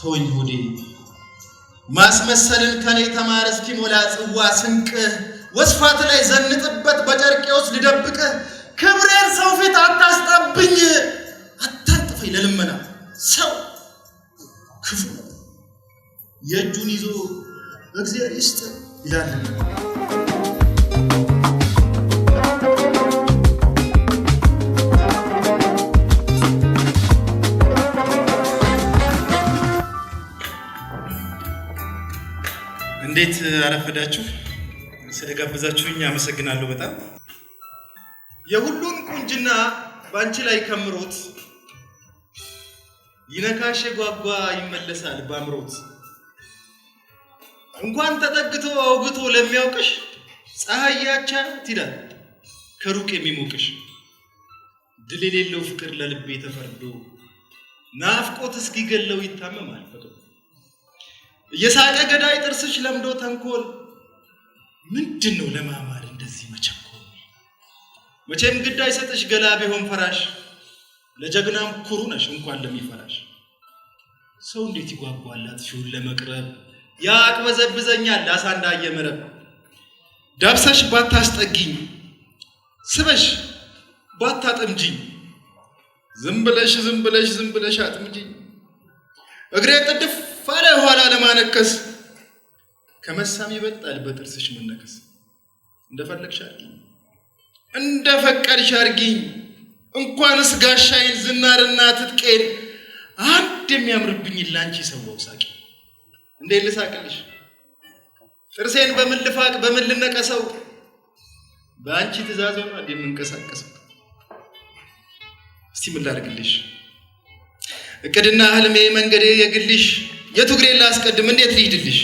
ተወኝ ሆዴ ማስመሰልን ከኔ ተማር እስኪ ሞላ ጽዋ ስንቅ ወስፋት ላይ ዘንጥበት በጨርቄ ውስጥ ልደብቅ ክብሬን ሰው ፊት አታስጠብኝ አታንጥፈኝ ለልመና ሰው ክፉ የእጁን ይዞ እግዚአብሔር ይስጥ ይላል እንዴት አረፈዳችሁ ስለጋበዛችሁኝ አመሰግናለሁ በጣም የሁሉን ቁንጅና ባንቺ ላይ ከምሮት ይነካሽ ጓጓ ይመለሳል ባምሮት እንኳን ተጠግቶ አውግቶ ለሚያውቅሽ ፀሐያቻ ትይላል ከሩቅ የሚሞቅሽ ድል የሌለው ፍቅር ለልቤ ተፈርዶ ናፍቆት እስኪገለው ይታመማል ፈቅዶ የሳቀ ገዳይ ጥርስሽ ለምዶ ተንኮል ምንድነው ለማማር እንደዚህ መቸኮል መቼም ግድ አይሰጥሽ ገላ ቢሆን ፈራሽ ለጀግናም ኩሩ ነሽ እንኳን ለሚፈራሽ ሰው እንዴት ይጓጓላት ሹል ለመቅረብ ያቅበዘብዘኛል አሳንዳየ መረብ ዳብሰሽ ባታስጠጊኝ ስበሽ ባታጠምጂኝ ዝም ብለሽ አጥምጂኝ እግሬ ጥድፍ ፋለ ኋላ ለማነከስ ከመሳም ይበልጣል በጥርስሽ መነከስ እንደፈቀድሽ አርጊኝ እንኳንስ ጋሻዬን ዝናርና ትጥቄን አንድ የሚያምርብኝ ላንቺ ሰዋው ሳቂ እንዴ ልሳቅልሽ ጥርሴን በመልፋቅ በመልነቀሰው በአንቺ ትእዛዝ ነው እንደምንቀሳቀሰው እስቲ ምን ላድርግልሽ እቅድና ህልሜ መንገዴ የግልሽ የቱግሬን ላስቀድም እንዴት ልሂድልሽ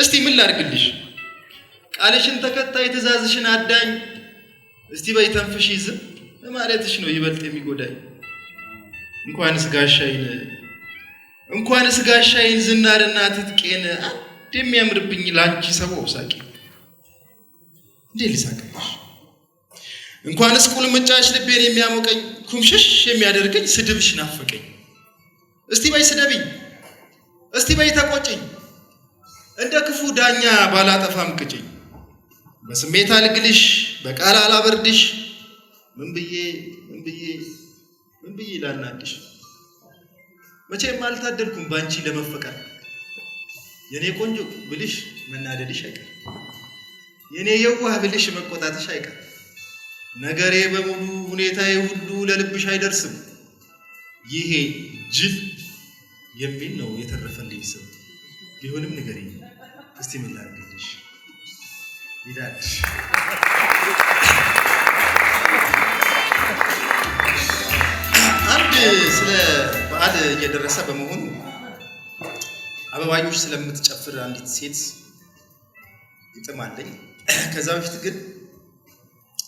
እስቲ ምን ላድርግልሽ ቃልሽን ተከታይ ትእዛዝሽን አዳኝ እስቲ በይ ተንፍሽ ይዝም ማለትሽ ነው ይበልጥ የሚጎዳኝ እንኳንስ ጋሻዬን ዝናርና ትጥቄን አንድ የሚያምርብኝ ላንቺ ሰዋው ሳቂ እንዴ ልሳቅልሽ እንኳንስ ቁልምጫሽ ልቤን የሚያሞቀኝ ኩምሽሽ የሚያደርገኝ ስድብሽ ናፈቀኝ እስቲ በይ ስደብኝ እስቲ በይ ተቆጭኝ እንደ ክፉ ዳኛ ባላጠፋም ቅጭኝ በስሜት አልግልሽ በቃል አላበርድሽ ምን ብዬ ላናድሽ መቼም አልታደልኩም ባንቺ ለመፈቀር የኔ ቆንጆ ብልሽ መናደድሽ አይቀር የኔ የዋህ ብልሽ መቆጣትሽ አይቀር ነገሬ በሙሉ ሁኔታዬ ሁሉ ለልብሽ አይደርስም ይሄ ጅል የሚል ነው የተረፈልኝ ስም ቢሆንም ንገሪኝ እስቲ ምን ላድርግልሽ ይዳልሽ አንድ ስለ በዓል እየደረሰ በመሆኑ አበባዮች ስለምትጨፍር አንዲት ሴት ግጥም አለኝ ከዛ በፊት ግን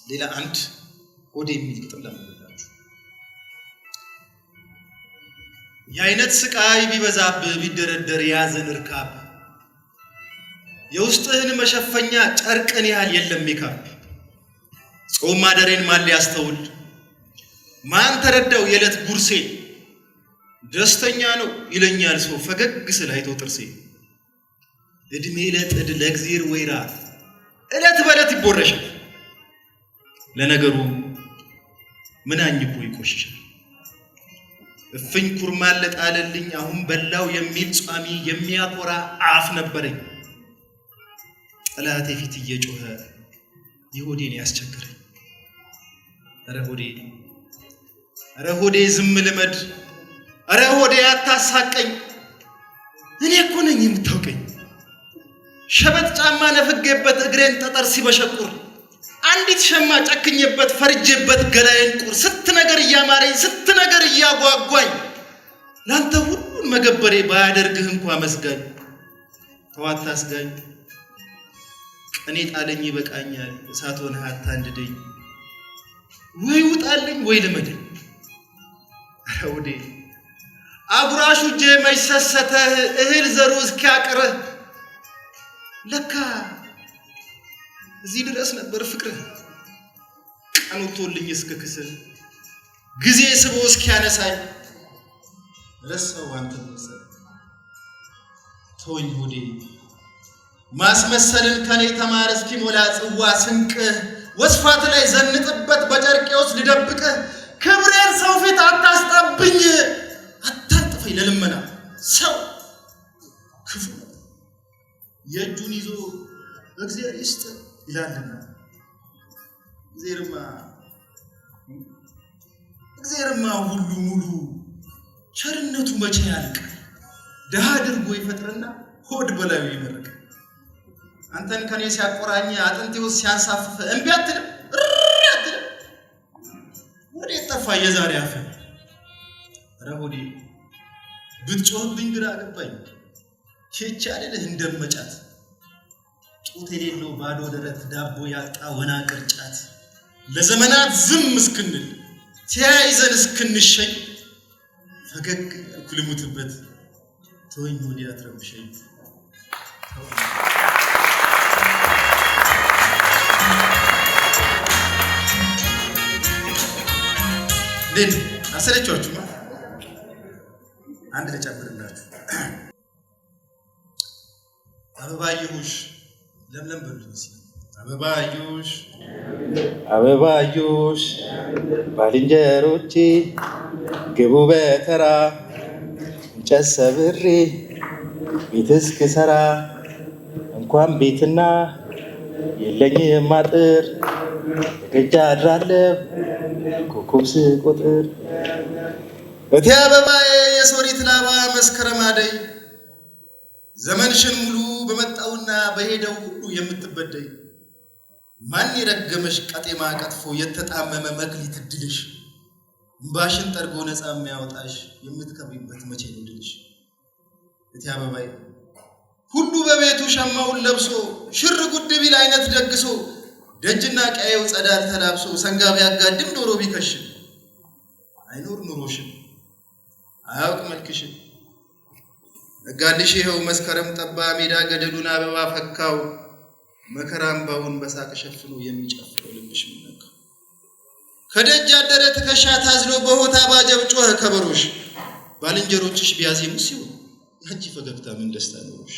ሌላ አንድ ሆዴ የሚል ግጥም ለማለት የአይነት ስቃይ ቢበዛብ ቢደረደር ያዘን እርካብ የውስጥህን መሸፈኛ ጨርቅን ያህል የለም ሜካፕ ጾም ማደሬን ማን ሊያስተውል ማን ተረዳው የዕለት ጉርሴ ደስተኛ ነው ይለኛል ሰው ፈገግ ስል አይቶ ጥርሴ እድሜ ለጥድ ለእግዚአብሔር ወይራ ዕለት በዕለት ይቦረሻል ለነገሩ ምን አኝኮ ይቆሽሻል እፍኝ ኩርማን ለጣለልኝ አሁን በላው የሚል ጿሚ የሚያኮራ አፍ ነበረኝ ጠላቴ ፊት እየጮኸ ይሁዲን ያስቸግረኝ ኧረ ሆዴ ዝም ልመድ ኧረ ሆዴ አታሳቀኝ እኔ እኮ ነኝ የምታውቀኝ ሸበጥ ጫማ ነፍጌበት እግሬን ጠጠር ሲበሸቁር አንዲት ሸማ ጨክኜበት ፈርጄበት ገላዬን ቁር ስት ነገር እያማረኝ ስት ነገር እያጓጓኝ ላንተ ሁሉን መገበሬ ባያደርግህ እንኳን መስጋኝ ተዋት አስጋኝ ቀኔ ጣለኝ ይበቃኛል እሳት ሆነህ አታንድደኝ ወይ ውጣልኝ ወይ ልመደኝ ሆዴ አጉራሹ እጄ መይሰሰተህ እህል ዘሩ እስኪያቅርህ ለካ እዚህ ድረስ ነበር ፍቅርህ ቀኑቶልኝ እስክክስል ጊዜ ስቦ እስኪያነሳኝ ረሳው አንተ መሰል ተወኝ ሆዴ ማስመሰልን ከኔ ተማር እስኪሞላ ጽዋ ስንቅ ወስፋት ላይ ዘንጥበት በጨርቄ ውስጥ ልደብቅ ክብሬን ሰው ፊት አታስጣብኝ አታንጥፈኝ ለልመና ሰው ክፉ የእጁን ይዞ እግዚአብሔር ይስጥ ይላልና እግዚአብሔርማ ሁሉ ሙሉ ቸርነቱ መቼ ያልቅ ደሃ አድርጎ ይፈጥርና ሆድ በላዩ ይመርቅ አንተን ከኔ ሲያቆራኝ አጥንቴው ሲያንሳፍፍ እንቢ አትልም አትልም ወዴት ጠፋ የዛሬ አፈ ረሆዴ ብትጮህብኝ ግራ ገባኝ ቸቻለህ እንደመጫት ጡት የሌለው ባዶ ደረት ዳቦ ያጣ ወና ቅርጫት ለዘመናት ዝም እስክንል ተያይዘን እስክንሸኝ ፈገግ ኩልሙትበት ተወኝ ሆዴ አትረብሸኝ ልን አሰለቻችሁ አንድ ልጨምርላችሁ አበባዩሽ ለምለም በሉኝ አበባዩሽ ባልንጀሮቼ ግቡ በተራ እንጨት ሰብሬ ቤት እስክሰራ እንኳን ቤትና የለኝም አጥር ደጃ አድራለሁ ኮከብ ስቆጥር እቴ አበባዬ የሶሪት ላባ መስከረም አደይ ዘመንሽን ሙሉ በመጣውና በሄደው ሁሉ የምትበደይ ማን ይረገመሽ ቀጤማ ቀጥፎ የተጣመመ መክሊት ድልሽ እንባሽን ጠርጎ ነፃ የሚያወጣሽ የምትከብሪበት መቼ ነው ድልሽ እቴ አበባዬ ሁሉ በቤቱ ሸማውን ለብሶ ሽር ጉድ ቢል አይነት ደግሶ ደጅና ቀየው ጸዳል ተላብሶ ሰንጋ ቢያጋድም ዶሮ ቢከሽ አይኖር ኑሮሽን አያውቅ መልክሽን ነጋልሽ ይኸው መስከረም ጠባ ሜዳ ገደሉን አበባ ፈካው መከራምባውን በሳቅ ሸፍኖ የሚጨፍረው ልብሽ ምነካው ከደጅ አደረ ትከሻ ታዝሎ በሆታ ባጀብ ጮኸ ከበሮሽ ባልንጀሮችሽ ቢያዜሙ ሲሆን ያንቺ ፈገግታ ምን ደስታ ኖሮሽ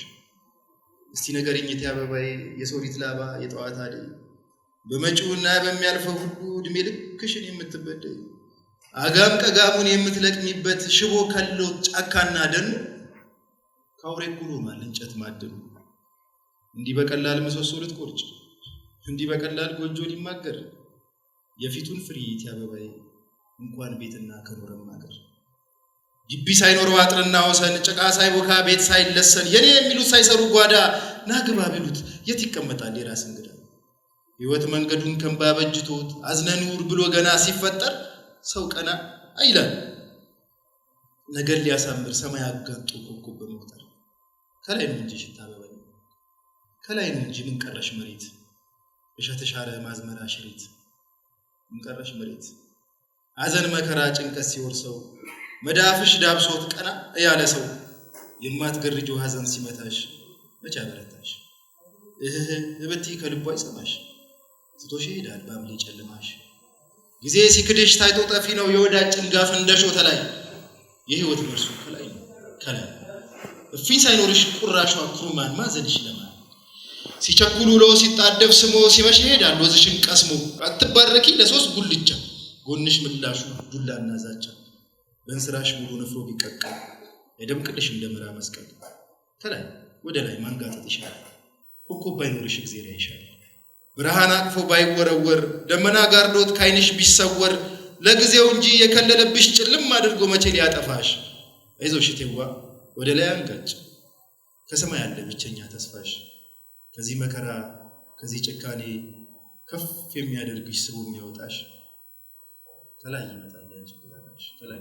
እስቲ ነገርኝ እቴ አበባዬ የሶሪት ላባ የጠዋት አደይ በመጪውና በሚያልፈው ሁሉ እድሜ ልክሽን የምትበደይ አጋም ቀጋሙን የምትለቅሚበት ሽቦ ከሎ ጫካና ደኑ ካውሬ ኩሉ ማል እንጨት ማደኑ እንዲህ በቀላል መሰሶ ልትቆርጭ እንዲህ በቀላል ጎጆ ሊማገር የፊቱን ፍሪ እቴ አበባዬ እንኳን ቤትና ከኖረም ማገር ግቢ ሳይኖረው አጥርና ወሰን ጭቃ ሳይቦካ ቤት ሳይለሰን የኔ የሚሉት ሳይሰሩ ጓዳ ናግባ ቢሉት የት ይቀመጣል የራስ እንግዳ ህይወት መንገዱን ከንባ በጅቶት አዝነኑር ብሎ ገና ሲፈጠር ሰው ቀና አይላል ነገር ሊያሳምር ሰማይ አጋንጦ ኮከብ በመቁጠር ከላይ ነው እንጂ ሽታ አበባዬ ከላይ ነው እንጂ ምን ቀረሽ መሬት እሸተሻረ ማዝመራ ሽሪት ምን ቀረሽ መሬት አዘን መከራ ጭንቀት ሲወርሰው መዳፍሽ ዳብሶት ቀና ያለ ሰው የማትገርጂው ሀዘን ሲመታሽ መቻ በረታሽ እህብቲ ከልቧ ይሰማሽ ትቶሽ ይሄዳል ባምሊ ጨለማሽ ጊዜ ሲክድሽ ታይቶ ጠፊ ነው የወዳጅ ጭንጋፍ እንደሾተ ላይ የህይወት ወርሱ ከላይ ከላይ እፊ ሳይኖርሽ ቁራሿ ኩሩማን ማዘንሽ ለማን ሲቸኩሉ ለው ሲጣደፍ ስሞ ሲመሽ ይሄዳል ወዝሽን ቀስሞ አትባረኪ ለሶስት ጉልቻ ጎንሽ ምላሹ ዱላና ዛቻ በእንስራሽ ሙሉ ነፍሮ ቢቀቀ የደምቅልሽ እንደመራ መስቀል ከላይ ወደ ላይ ማንጋጠጥ ይሻል ኮከብ ባይኖርሽ እግዚአብሔር ያይሻል ብርሃን አቅፎ ባይወረወር ደመና ጋርዶት ካይንሽ ቢሰወር ለጊዜው እንጂ የከለለብሽ ጭልም አድርጎ መቼ ሊያጠፋሽ አይዞሽ እቴዋ ወደ ላይ አንጋጭ ከሰማይ ያለ ብቸኛ ተስፋሽ ከዚህ መከራ ከዚህ ጭካኔ ከፍ የሚያደርግሽ ስቡ የሚያወጣሽ ከላይ ይመጣል እንጂ ከላይ